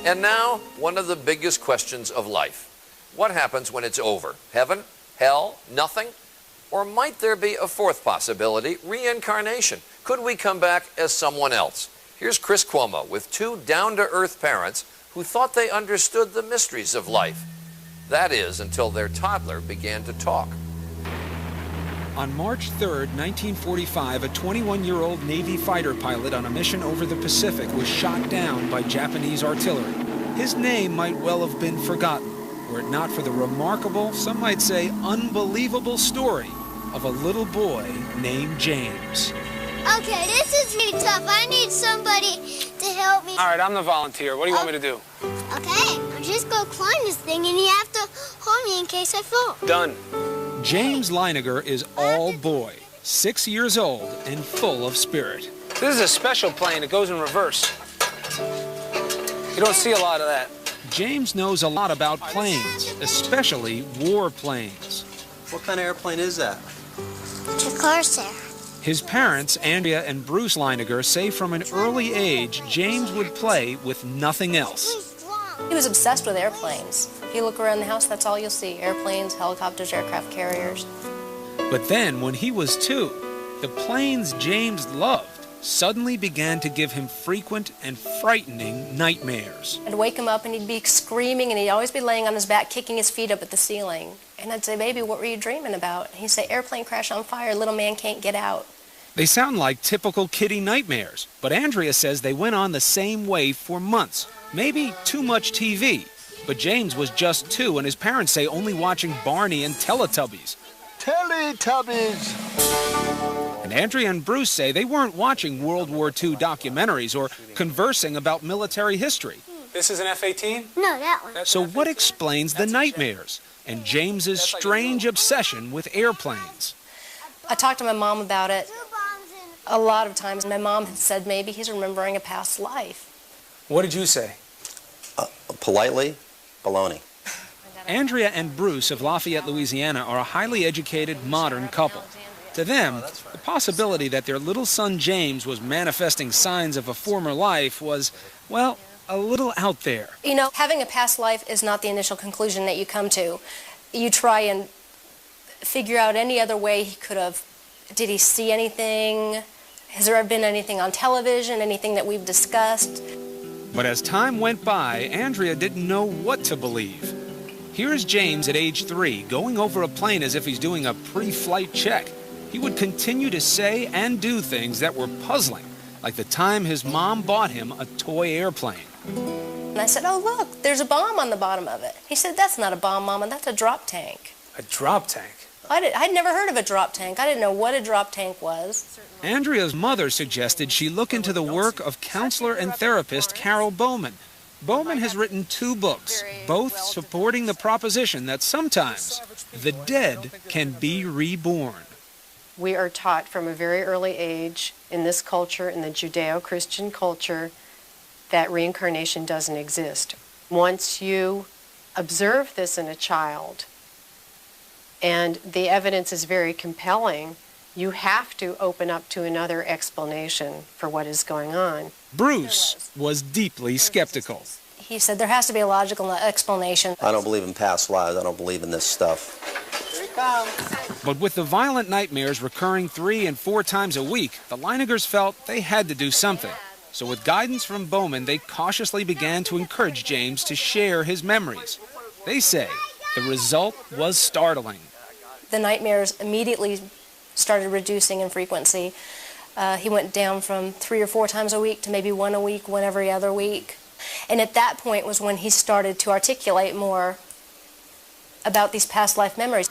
And now, one of the biggest questions of life. What happens when it's over? Heaven? Hell? Nothing? Or might there be a fourth possibility, reincarnation? Could we come back as someone else? Here's Chris Cuomo with two down-to-earth parents who thought they understood the mysteries of life. That is, until their toddler began to talk. On March 3rd, 1945, a 21-year-old Navy fighter pilot on a mission over the Pacific was shot down by Japanese artillery. His name might well have been forgotten, were it not for the remarkable, some might say unbelievable story of a little boy named James. Okay, this is really tough. I need somebody to help me. All right, I'm the volunteer. What do you want me to do? Okay, I'm just gonna climb this thing and you have to hold me in case I fall. Done. James Leininger is all boy, 6 years old and full of spirit. This is a special plane. It goes in reverse. You don't see a lot of that. James knows a lot about planes, especially war planes. What kind of airplane is that? It's a Corsair. His parents, Andrea and Bruce Leininger, say from an early age, James would play with nothing else. He was obsessed with airplanes. If you look around the house, that's all you'll see. Airplanes, helicopters, aircraft carriers. But then, when he was 2, the planes James loved suddenly began to give him frequent and frightening nightmares. I'd wake him up and he'd be screaming and he'd always be laying on his back, kicking his feet up at the ceiling. And I'd say, "Baby, what were you dreaming about?" And he'd say, "Airplane crash on fire, little man can't get out." They sound like typical kiddie nightmares, but Andrea says they went on the same way for months. Maybe too much TV. But James was just 2 and his parents say only watching Barney and Teletubbies. Teletubbies! And Andrea and Bruce say they weren't watching World War II documentaries or conversing about military history. This is an F-18? No, that one. So what explains the nightmares and James's strange obsession with airplanes? I talked to my mom about it. A lot of times my mom had said maybe he's remembering a past life. What did you say? Politely, baloney. Andrea and Bruce of Lafayette, Louisiana are a highly educated, modern couple. To them, the possibility that their little son James was manifesting signs of a former life was, well, a little out there. You know, having a past life is not the initial conclusion that you come to. You try and figure out any other way he could have. Did he see anything? Has there ever been anything on television, anything that we've discussed? But as time went by, Andrea didn't know what to believe. Here's James at age 3, going over a plane as if he's doing a pre-flight check. He would continue to say and do things that were puzzling, like the time his mom bought him a toy airplane. And I said, "Oh, look, there's a bomb on the bottom of it." He said, "That's not a bomb, Mama, that's a drop tank." A drop tank? I'd never heard of a drop tank. I didn't know what a drop tank was. Andrea's mother suggested she look into the work of counselor and therapist Carol Bowman. Bowman has written 2 books, both supporting the proposition that sometimes the dead can be reborn. We are taught from a very early age in this culture, in the Judeo-Christian culture, that reincarnation doesn't exist. Once you observe this in a child, and the evidence is very compelling, you have to open up to another explanation for what is going on. Bruce was deeply skeptical. He said there has to be a logical explanation. I don't believe in past lives. I don't believe in this stuff. Here it comes. But with the violent nightmares recurring 3 and 4 times a week, the Leiningers felt they had to do something. So with guidance from Bowman, they cautiously began to encourage James to share his memories. They say the result was startling. The nightmares immediately started reducing in frequency. He went down from 3 or 4 times a week to maybe 1 a week, 1 every other week. And at that point was when he started to articulate more about these past life memories.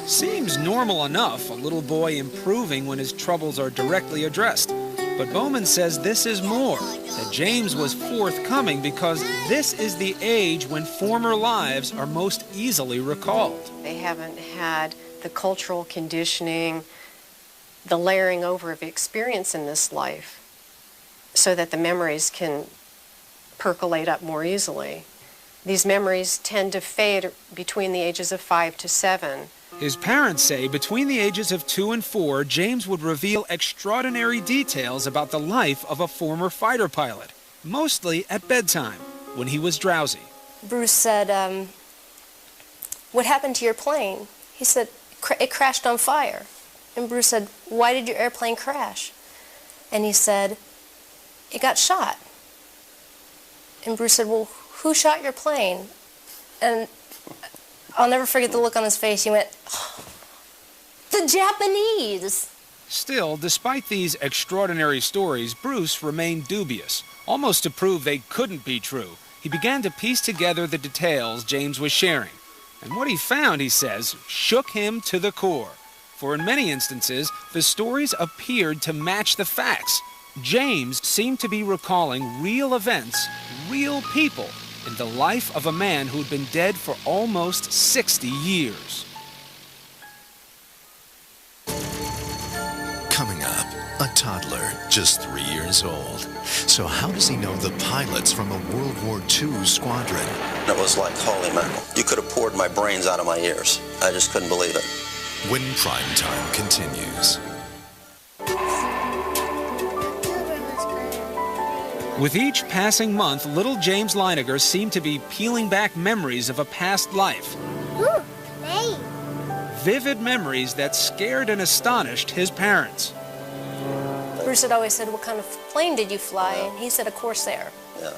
Seems normal enough, a little boy improving when his troubles are directly addressed. But Bowman says this is more, that James was forthcoming because this is the age when former lives are most easily recalled. They haven't had the cultural conditioning, the layering over of experience in this life, so that the memories can percolate up more easily. These memories tend to fade between the ages of 5 to 7. His parents say between the ages of 2 and 4, James would reveal extraordinary details about the life of a former fighter pilot. mostly at bedtime, when he was drowsy. Bruce said, "What happened to your plane?" He said, "It crashed on fire." And Bruce said, "Why did your airplane crash?" And he said, "It got shot." And Bruce said, "Well, who shot your plane?" And I'll never forget the look on his face. He went, "Oh, the Japanese." Still, despite these extraordinary stories, Bruce remained dubious. Almost to prove they couldn't be true, he began to piece together the details James was sharing. And what he found, he says, shook him to the core. For in many instances, the stories appeared to match the facts. James seemed to be recalling real events, real people, in the life of a man who'd been dead for almost 60 years. Coming up, a toddler, just 3 years old. So how does he know the pilots from a World War II squadron? It was like, holy mackerel. You could have poured my brains out of my ears. I just couldn't believe it. When Prime Time continues. With each passing month, little James Leininger seemed to be peeling back memories of a past life. Ooh, plane. Vivid memories that scared and astonished his parents. Bruce had always said, "What kind of plane did you fly?" And he said, "A Corsair." Yeah.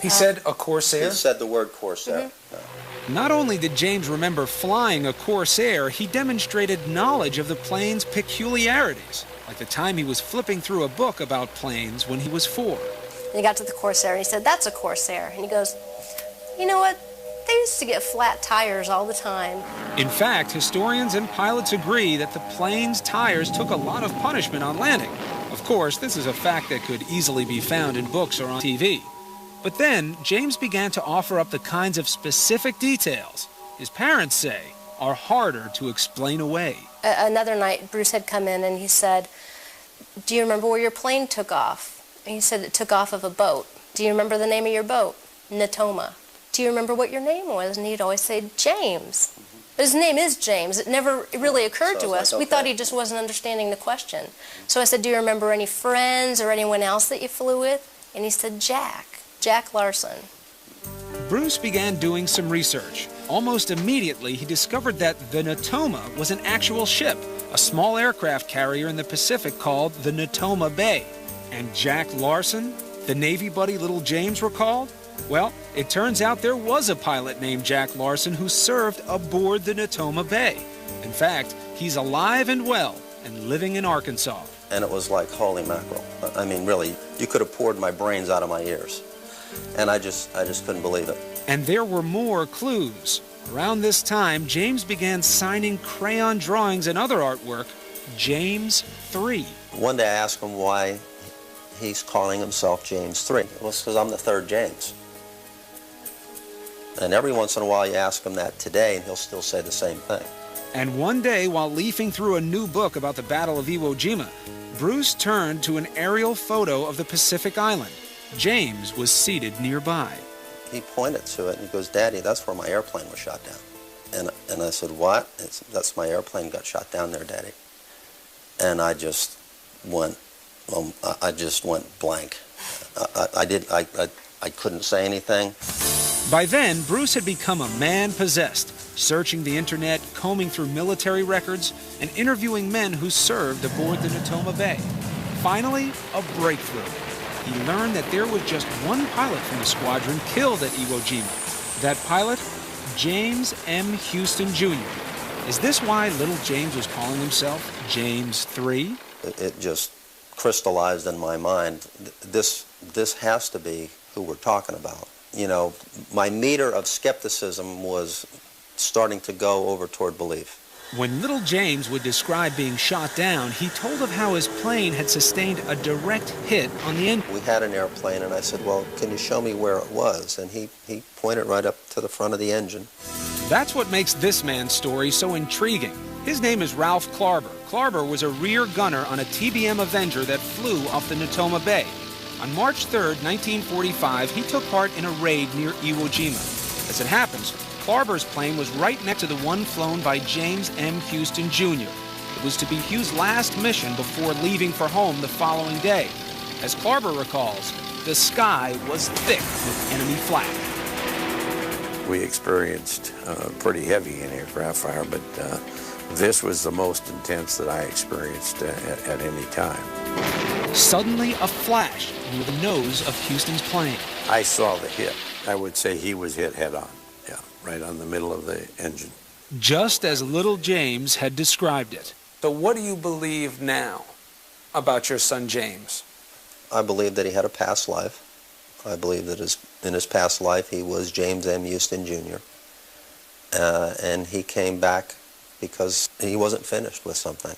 He said a Corsair? He said the word Corsair. Yeah. Not only did James remember flying a Corsair, he demonstrated knowledge of the plane's peculiarities, like the time he was flipping through a book about planes when he was 4. And he got to the Corsair and he said, "That's a Corsair." And he goes, "You know what? They used to get flat tires all the time." In fact, historians and pilots agree that the plane's tires took a lot of punishment on landing. Of course, this is a fact that could easily be found in books or on TV. But then, James began to offer up the kinds of specific details his parents say are harder to explain away. Another night, Bruce had come in and he said, "Do you remember where your plane took off?" And he said, "It took off of a boat." "Do you remember the name of your boat?" "Natoma." "Do you remember what your name was?" And he'd always say, "James." But his name is James. It never really occurred to us. We thought he just wasn't understanding the question. So I said, "Do you remember any friends or anyone else that you flew with?" And he said, Jack Larson. Bruce began doing some research. Almost immediately, he discovered that the Natoma was an actual ship, a small aircraft carrier in the Pacific called the Natoma Bay. And Jack Larson, the Navy buddy little James recalled? Well, it turns out there was a pilot named Jack Larson who served aboard the Natoma Bay. In fact, he's alive and well and living in Arkansas. And it was like, holy mackerel. I mean, really, you could have poured my brains out of my ears. And I just couldn't believe it. And there were more clues. Around this time, James began signing crayon drawings and other artwork, James 3. One day I asked him why he's calling himself James 3. Well, it's because I'm the third James. And every once in a while you ask him that today, and he'll still say the same thing. And one day, while leafing through a new book about the Battle of Iwo Jima, Bruce turned to an aerial photo of the Pacific Island. James was seated nearby. He pointed to it and he goes, "Daddy, that's where my airplane was shot down." And I said, "What?" "That's my airplane got shot down there, Daddy." And I just went blank. I couldn't say anything. By then, Bruce had become a man possessed, searching the internet, combing through military records, and interviewing men who served aboard the Natoma Bay. Finally, a breakthrough. He learned that there was just one pilot from the squadron killed at Iwo Jima. That pilot, James M. Huston, Jr. Is this why little James was calling himself James 3? It just crystallized in my mind. This has to be who we're talking about. You know, my meter of skepticism was starting to go over toward belief. When little James would describe being shot down, he told of how his plane had sustained a direct hit on the engine. We had an airplane, and I said, "Well, can you show me where it was?" And he pointed right up to the front of the engine. That's what makes this man's story so intriguing. His name is Ralph Klarber. Klarber was a rear gunner on a TBM Avenger that flew off the Natoma Bay. On March 3rd, 1945, he took part in a raid near Iwo Jima. As it happens, Klarber's plane was right next to the one flown by James M. Huston, Jr. It was to be Hugh's last mission before leaving for home the following day. As Klarber recalls, the sky was thick with enemy flak. We experienced pretty heavy anti-aircraft fire, but this was the most intense that I experienced at any time. Suddenly, a flash near the nose of Huston's plane. I saw the hit. I would say he was hit head-on, yeah, right on the middle of the engine. Just as little James had described it. So what do you believe now about your son James? I believe that he had a past life. I believe that in his past life he was James M. Huston Jr. And he came back because he wasn't finished with something.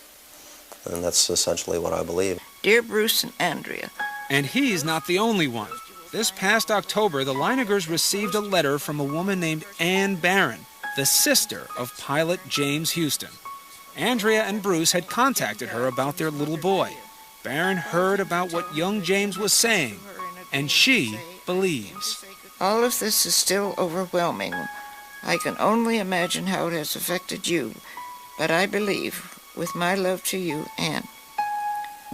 And that's essentially what I believe. Dear Bruce and Andrea. And he's not the only one. This past October, the Leiningers received a letter from a woman named Ann Barron, the sister of pilot James Huston. Andrea and Bruce had contacted her about their little boy. Barron heard about what young James was saying, and she believes. All of this is still overwhelming. I can only imagine how it has affected you, but I believe, with my love to you, Anne.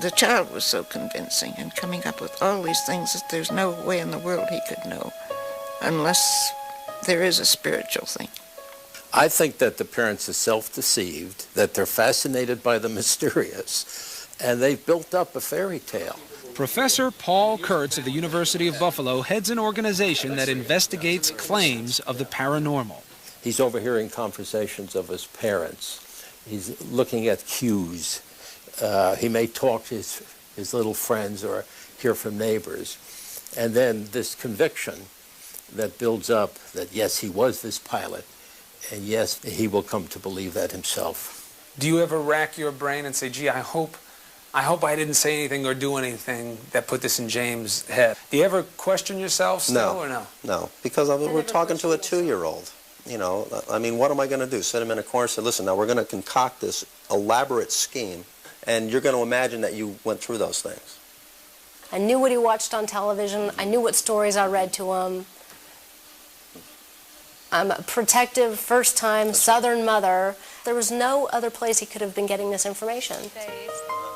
The child was so convincing and coming up with all these things that there's no way in the world he could know, unless there is a spiritual thing. I think that the parents are self-deceived, that they're fascinated by the mysterious, and they've built up a fairy tale. Professor Paul Kurtz of the University of Buffalo heads an organization that investigates claims of the paranormal. He's overhearing conversations of his parents. He's looking at cues. He may talk to his little friends or hear from neighbors. And then this conviction that builds up that, yes, he was this pilot, and yes, he will come to believe that himself. Do you ever rack your brain and say, gee, I hope I didn't say anything or do anything that put this in James' head? Do you ever question yourself still or no? No, because we're talking to a 2-year-old. You know, I mean, what am I going to do? Sit him in a corner and say, listen, now we're going to concoct this elaborate scheme, and you're going to imagine that you went through those things. I knew what he watched on television. I knew what stories I read to him. I'm a protective, first-time Southern mother. There was no other place he could have been getting this information.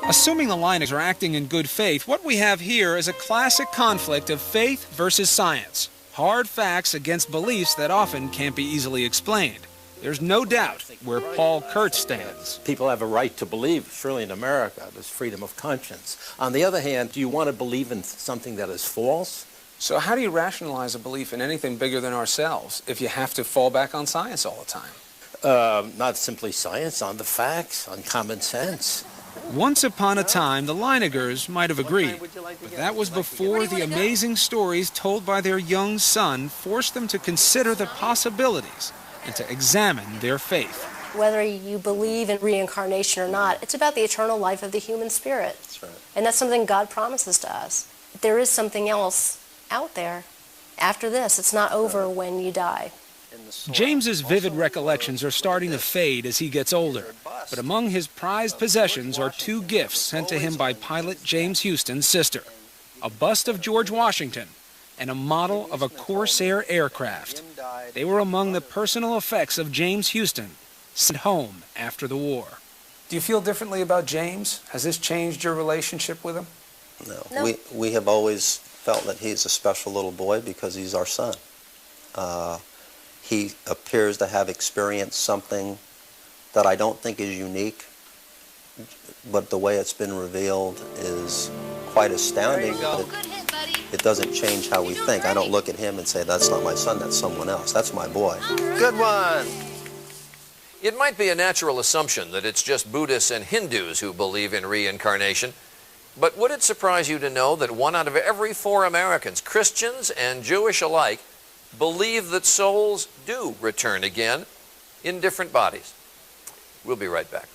Assuming the Leiningers are acting in good faith, what we have here is a classic conflict of faith versus science. Hard facts against beliefs that often can't be easily explained. There's no doubt where Paul Kurtz stands. People have a right to believe, surely in America, there's freedom of conscience. On the other hand, do you want to believe in something that is false? So how do you rationalize a belief in anything bigger than ourselves if you have to fall back on science all the time? Not simply science, on the facts, on common sense. Once upon a time, the Leiningers might have agreed, but that was before the amazing stories told by their young son forced them to consider the possibilities and to examine their faith. Whether you believe in reincarnation or not, it's about the eternal life of the human spirit. That's right. And that's something God promises to us. There is something else out there after this. It's not over when you die. James's vivid recollections are starting to fade as he gets older, but among his prized possessions are 2 gifts sent to him by pilot James Huston's sister: a bust of George Washington and a model of a Corsair aircraft. They were among the personal effects of James Huston, sent home after the war. Do you feel differently about James? Has this changed your relationship with him? No. We have always felt that he's a special little boy because he's our son. He appears to have experienced something that I don't think is unique, but the way it's been revealed is quite astounding. But it doesn't change how we think. I don't look at him and say, that's not my son, that's someone else. That's my boy. Good one. It might be a natural assumption that it's just Buddhists and Hindus who believe in reincarnation, but would it surprise you to know that 1 out of every 4 Americans, Christians and Jewish alike, believe that souls do return again in different bodies? We'll be right back.